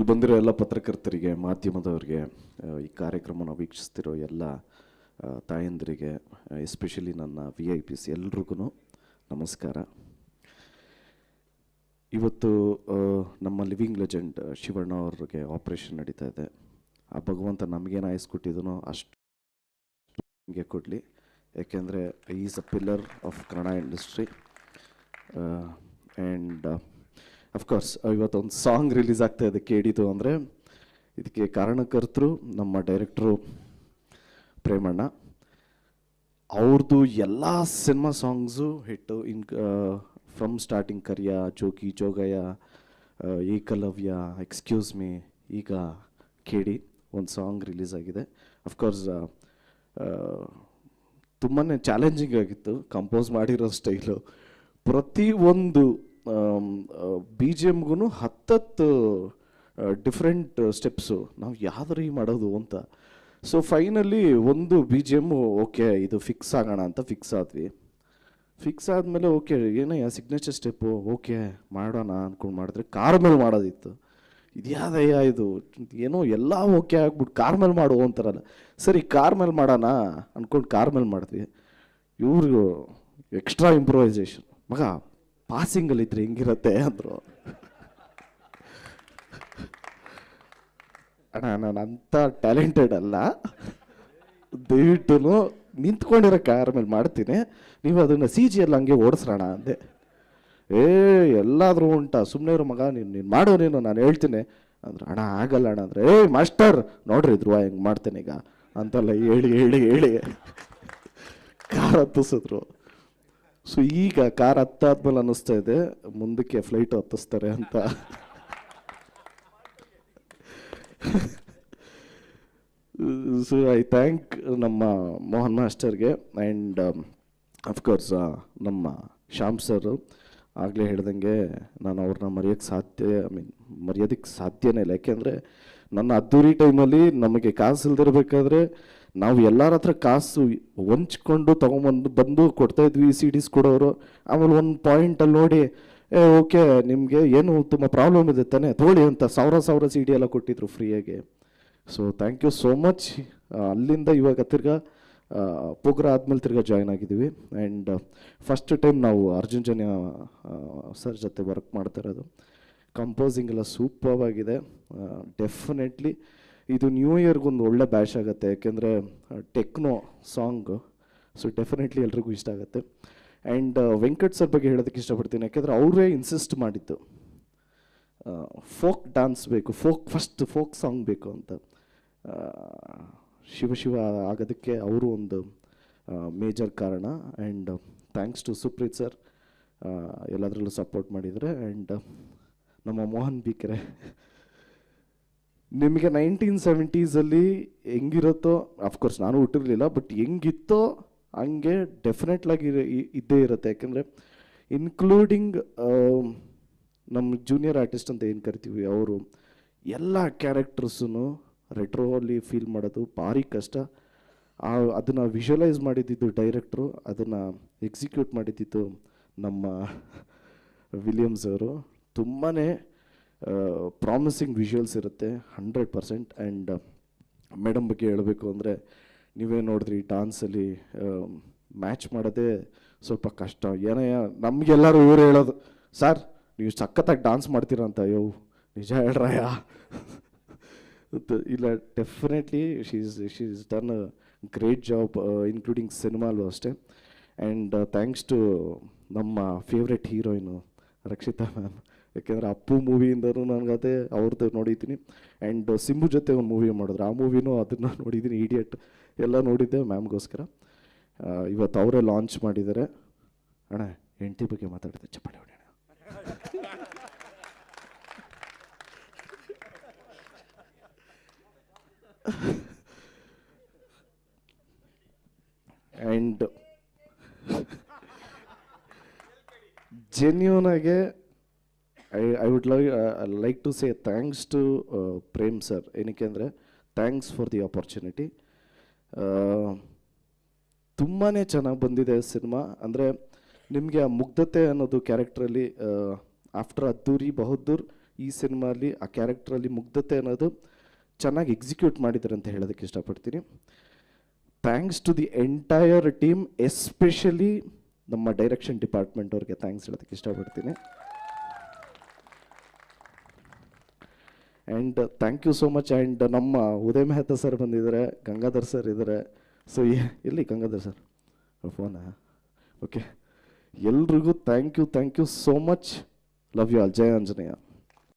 ಇಲ್ಲಿ ಬಂದಿರೋ ಎಲ್ಲ ಪತ್ರಕರ್ತರಿಗೆ, ಮಾಧ್ಯಮದವರಿಗೆ, ಈ ಕಾರ್ಯಕ್ರಮನ ವೀಕ್ಷಿಸ್ತಿರೋ ಎಲ್ಲ ತಾಯಂದಿರಿಗೆ, ಎಸ್ಪೆಷಲಿ ನನ್ನ VIPs ಎಲ್ರಿಗೂ ನಮಸ್ಕಾರ. ಇವತ್ತು ನಮ್ಮ ಲಿವಿಂಗ್ ಲೆಜೆಂಡ್ ಶಿವಣ್ಣ ಅವ್ರಿಗೆ ಆಪ್ರೇಷನ್ ನಡೀತಾ ಇದೆ. ಆ ಭಗವಂತ ನಮಗೇನು ಆಯಿಸ್ಕೊಟ್ಟಿದನೋ ಅಷ್ಟು ನಮಗೆ ಕೊಡಲಿ. ಯಾಕೆಂದರೆ is a pillar of Kannada industry. And of course ಇವತ್ತೊಂದು ಸಾಂಗ್ ರಿಲೀಸ್ ಆಗ್ತಾ ಇದೆ ಕೇಳಿತು ಅಂದರೆ ಇದಕ್ಕೆ ಕಾರಣಕರ್ತರು ನಮ್ಮ ಡೈರೆಕ್ಟ್ರು ಪ್ರೇಮಣ್ಣ. ಅವ್ರದ್ದು ಎಲ್ಲ cinema songs hit. From starting Kariya, Jogi, Jogayya, Ekalavya, excuse me, ಈಗ ಕೇಳಿ ಒಂದು ಸಾಂಗ್ ರಿಲೀಸ್ ಆಗಿದೆ. ಅಫ್ಕೋರ್ಸ್ ತುಂಬಾ ಚಾಲೆಂಜಿಂಗ್ ಆಗಿತ್ತು ಕಂಪೋಸ್ ಮಾಡಿರೋ ಸ್ಟೈಲು. ಪ್ರತಿಯೊಂದು BGMಗೂ 10 ಡಿಫ್ರೆಂಟ್ ಸ್ಟೆಪ್ಸು. ನಾವು ಯಾವ್ದ್ರಿ ಮಾಡೋದು ಅಂತ. ಸೊ ಫೈನಲಿ ಒಂದು BGM ಓಕೆ ಇದು ಫಿಕ್ಸ್ ಆಗೋಣ ಅಂತ ಫಿಕ್ಸ್ ಆದ್ವಿ. ಫಿಕ್ಸ್ ಆದಮೇಲೆ ಓಕೆ ಏನಯ್ಯ ಸಿಗ್ನೇಚರ್ ಸ್ಟೆಪ್ಪು ಓಕೆ ಮಾಡೋಣ ಅಂದ್ಕೊಂಡು ಮಾಡಿದ್ರೆ ಕಾರ್ ಮೇಲೆ ಮಾಡೋದಿತ್ತು. ಇದ್ಯಾದಯ್ಯ ಇದು ಏನೋ ಎಲ್ಲ ಓಕೆ ಆಗ್ಬಿಟ್ಟು ಕಾರ್ ಮೇಲೆ ಮಾಡು ಅಂತಾರಲ್ಲ. ಸರಿ ಕಾರ್ ಮೇಲೆ ಮಾಡೋಣ ಅಂದ್ಕೊಂಡು ಕಾರ್ ಮೇಲೆ ಮಾಡಿದ್ವಿ. ಇವ್ರಿಗೂ ಎಕ್ಸ್ಟ್ರಾ ಇಂಪ್ರೂವೈಸೇಷನ್. ಮಗ ಪಾಸಿಂಗಲ್ಲಿದ್ದರೆ ಹೆಂಗಿರತ್ತೆ ಅಂದರು. ಅಣ್ಣ ನಾನು ಅಂಥ ಟ್ಯಾಲೆಂಟೆಡ್ ಅಲ್ಲ, ದಯವಿಟ್ಟು ನಿಂತ್ಕೊಂಡಿರೋ ಕಾರ್ ಮೇಲೆ ಮಾಡ್ತೀನಿ, ನೀವು ಅದನ್ನು CG ಎಲ್ಲ ಹಂಗೆ ಓಡಿಸ್ರೋಣ ಅಂದೆ. ಎಲ್ಲಾದರೂ ಉಂಟಾ, ಸುಮ್ಮನೆ ಇರೋ ಮಗ, ನೀನು ಮಾಡೋ ನೀನು, ನಾನು ಹೇಳ್ತೀನಿ ಅಂದ್ರೆ. ಅಣ್ಣ ಆಗಲ್ಲ ಅಣ್ಣ ಅಂದರೆ ಮಾಸ್ಟರ್ ನೋಡ್ರಿ ಧ್ರುವ ಹೆಂಗೆ ಮಾಡ್ತೇನೆ ಈಗ ಅಂತೆಲ್ಲ ಹೇಳಿ ಹೇಳಿ ಹೇಳಿ ಕಾರ್ ಹತ್ತಿಸಿದ್ರು. ಸೊ ಈಗ ಕಾರ್ ಹತ್ತಾದ್ಮೇಲೆ ಅನ್ನಿಸ್ತಾ ಇದೆ ಮುಂದಕ್ಕೆ ಫ್ಲೈಟ್ ಹತ್ತಿಸ್ತಾರೆ ಅಂತ. ಸೊ ಐ ಥ್ಯಾಂಕ್ ನಮ್ಮ ಮೋಹನ್ ಮಾಸ್ಟರ್ಗೆ ಆ್ಯಂಡ್ ಅಫ್ಕೋರ್ಸ್ ನಮ್ಮ ಶ್ಯಾಮ್ ಸರ್. ಆಗಲೇ ಹೇಳ್ದಂಗೆ ನಾನು ಅವ್ರನ್ನ ಮರೆಯೋದಕ್ಕೆ ಸಾಧ್ಯನೇ ಇಲ್ಲ. ಯಾಕೆಂದರೆ ನನ್ನ ಅದ್ದೂರಿ ಟೈಮಲ್ಲಿ ನಮಗೆ ಕಾಸು ಇಲ್ದಿರಬೇಕಾದ್ರೆ ನಾವು ಎಲ್ಲರ ಹತ್ರ ಕಾಸು ಹೊಂಚ್ಕೊಂಡು ಬಂದು ಕೊಡ್ತಾಯಿದ್ವಿ. CDs ಕೊಡೋರು. ಆಮೇಲೆ ಒಂದು ಪಾಯಿಂಟಲ್ಲಿ ನೋಡಿ ಓಕೆ ನಿಮಗೆ ಏನು ತುಂಬ ಪ್ರಾಬ್ಲಮ್ ಇದೆ ತಾನೇ ತೋಳಿ ಅಂತ 1000 CD ಎಲ್ಲ ಕೊಟ್ಟಿದ್ರು ಫ್ರೀಯಾಗಿ. So thank you so much. ಅಲ್ಲಿಂದ ಇವಾಗ ತಿರ್ಗಾ ಪೋಗ್ರ ಆದಮೇಲೆ ತಿರ್ಗಾ ಜಾಯ್ನ್ ಆಗಿದ್ದೀವಿ. ಆ್ಯಂಡ್ ಫಸ್ಟ್ ಟೈಮ್ ನಾವು ಅರ್ಜುನ್ ಜನ್ಯ ಸರ್ ಜೊತೆ ವರ್ಕ್ ಮಾಡ್ತಾ ಇರೋದು. ಕಂಪೋಸಿಂಗ್ ಎಲ್ಲ ಸೂಪರ್ ಆಗಿದೆ. ಡೆಫಿನೆಟ್ಲಿ ಇದು ನ್ಯೂ ಇಯರ್ಗೊಂದು ಒಳ್ಳೆ ಬ್ಯಾಶ್ ಆಗುತ್ತೆ. ಯಾಕೆಂದರೆ ಟೆಕ್ನೋ ಸಾಂಗು. ಸೊ ಡೆಫಿನೆಟ್ಲಿ ಎಲ್ರಿಗೂ ಇಷ್ಟ ಆಗುತ್ತೆ. ಆ್ಯಂಡ್ ವೆಂಕಟ್ ಸರ್ ಬಗ್ಗೆ ಹೇಳೋದಕ್ಕೆ ಇಷ್ಟಪಡ್ತೀನಿ. ಯಾಕೆಂದರೆ ಅವರೇ ಇನ್ಸಿಸ್ಟ್ ಮಾಡಿದ್ದು ಫೋಕ್ ಡ್ಯಾನ್ಸ್ ಬೇಕು, ಫೋಕ್ ಸಾಂಗ್ ಬೇಕು ಅಂತ. ಶಿವ ಆಗೋದಕ್ಕೆ ಅವರು ಒಂದು ಮೇಜರ್ ಕಾರಣ. And thanks to Supreeth sir, ಎಲ್ಲದರಲ್ಲೂ ಸಪೋರ್ಟ್ ಮಾಡಿದರೆ. ಆ್ಯಂಡ್ ನಮ್ಮ ಮೋಹನ್ ಬಿಕೆರೆ, ನಿಮಗೆ 1970s ಹೆಂಗಿರುತ್ತೋ, ಅಫ್ಕೋರ್ಸ್ ನಾನು ಹುಟ್ಟಿರಲಿಲ್ಲ, ಬಟ್ ಹೆಂಗಿತ್ತೋ ಹಂಗೆ ಡೆಫಿನೆಟ್ಲಾಗಿ ಇದ್ದೇ ಇರುತ್ತೆ. ಯಾಕೆಂದರೆ ಇನ್ಕ್ಲೂಡಿಂಗ್ ನಮ್ಮ ಜೂನಿಯರ್ ಆರ್ಟಿಸ್ಟ್ ಅಂತ ಏನು ಕರಿತೀವಿ, ಅವರು ಎಲ್ಲ ಕ್ಯಾರೆಕ್ಟರ್ಸೂ ರೆಟ್ರೋಲಿ ಫೀಲ್ ಮಾಡೋದು ಭಾರಿ ಕಷ್ಟ. ಅದನ್ನು ವಿಜುವಲೈಸ್ ಮಾಡಿದ್ದು ಡೈರೆಕ್ಟ್ರು, ಅದನ್ನು ಎಕ್ಸಿಕ್ಯೂಟ್ ಮಾಡಿದ್ದು ನಮ್ಮ ವಿಲಿಯಮ್ಸ್ ಅವರು. ತುಂಬಾ ಪ್ರಾಮಿಸಿಂಗ್ ವಿಜುವಲ್ಸ್ ಇರುತ್ತೆ 100%. ಆ್ಯಂಡ್ ಮೇಡಮ್ ಬಗ್ಗೆ ಹೇಳಬೇಕು ಅಂದರೆ ನೀವೇ ನೋಡಿದ್ರಿ ಡ್ಯಾನ್ಸಲ್ಲಿ ಮ್ಯಾಚ್ ಮಾಡೋದೇ ಸ್ವಲ್ಪ ಕಷ್ಟ. ಏನಯ್ಯ ನಮಗೆಲ್ಲರೂ ಇವರು ಹೇಳೋದು, ಸರ್ ನೀವು ಸಖತ್ತಾಗಿ ಡ್ಯಾನ್ಸ್ ಮಾಡ್ತೀರ ಅಂತ. ಅಯ್ಯೋ ನಿಜ ಹೇಳ್ರಯ್ಯ ಇಲ್ಲ. Definitely she's done a great job including ಸಿನಿಮಾಲು ಅಷ್ಟೇ. ಆ್ಯಂಡ್ ಥ್ಯಾಂಕ್ಸ್ ಟು ನಮ್ಮ ಫೇವ್ರೆಟ್ ಹೀರೋಯಿನು ರಕ್ಷಿತಾ ಮ್ಯಾಮ್. ಯಾಕೆಂದರೆ ಅಪ್ಪು ಮೂವಿಯಿಂದನೂ ನನಗದೇ ಅವ್ರದ್ದು ನೋಡಿದ್ದೀನಿ. ಆ್ಯಂಡ್ ಸಿಂಬು ಜೊತೆ ಒಂದು ಮೂವಿ ಮಾಡಿದ್ರು, ಆ ಮೂವಿನೂ ಅದನ್ನು ನೋಡಿದ್ದೀನಿ. ಇಡಿಯಟ್ ಎಲ್ಲ ನೋಡಿದ್ದೆ ಮ್ಯಾಮ್ಗೋಸ್ಕರ. ಇವತ್ತು ಅವರೇ ಲಾಂಚ್ ಮಾಡಿದ್ದಾರೆ. ಅಣ್ಣ ಹೆಂಡತಿ ಬಗ್ಗೆ ಮಾತಾಡಿದೆ, ಚಪ್ಪಾಳೆ ಹೊಡೆಯೋಣ. ಆ್ಯಂಡ್ ಜೆನ್ಯೂನ್ ಆಗಿ I would like to say thanks to Prem sir. ಏನಕ್ಕೆ ಅಂದರೆ ಥ್ಯಾಂಕ್ಸ್ ಫಾರ್ ದಿ ಆಪರ್ಚುನಿಟಿ. ತುಂಬಾ ಚೆನ್ನಾಗಿ ಬಂದಿದೆ ಸಿನಿಮಾ. ಅಂದರೆ ನಿಮಗೆ ಆ ಮುಗ್ಧತೆ ಅನ್ನೋದು ಕ್ಯಾರೆಕ್ಟ್ರಲ್ಲಿ ಆಫ್ಟರ್ ಅದ್ದೂರಿ ಬಹದ್ದೂರ್ ಈ ಸಿನಿಮಾಲಿ ಆ ಕ್ಯಾರೆಕ್ಟ್ರಲ್ಲಿ ಮುಗ್ಧತೆ ಅನ್ನೋದು ಚೆನ್ನಾಗಿ ಎಕ್ಸಿಕ್ಯೂಟ್ ಮಾಡಿದ್ದಾರೆ ಅಂತ ಹೇಳೋದಕ್ಕೆ ಇಷ್ಟಪಡ್ತೀನಿ. Thanks to the entire team, especially ನಮ್ಮ ಡೈರೆಕ್ಷನ್ ಡಿಪಾರ್ಟ್ಮೆಂಟ್ ಅವ್ರಿಗೆ ಥ್ಯಾಂಕ್ಸ್ ಹೇಳೋದಕ್ಕೆ ಇಷ್ಟಪಡ್ತೀನಿ. And thank you so much. And ನಮ್ಮ ಉದಯ್ ಮೆಹ್ತಾ ಸರ್ ಬಂದಿದ್ದಾರೆ, ಗಂಗಾಧರ್ ಸರ್ ಇದ್ದಾರೆ. ಸೊ ಎಲ್ಲಿ ಗಂಗಾಧರ್ ಸರ್ ಫೋನಾ? ಓಕೆ, ಎಲ್ರಿಗೂ thank you so much. Love you all. ಜಯ ಆಂಜನೇಯ.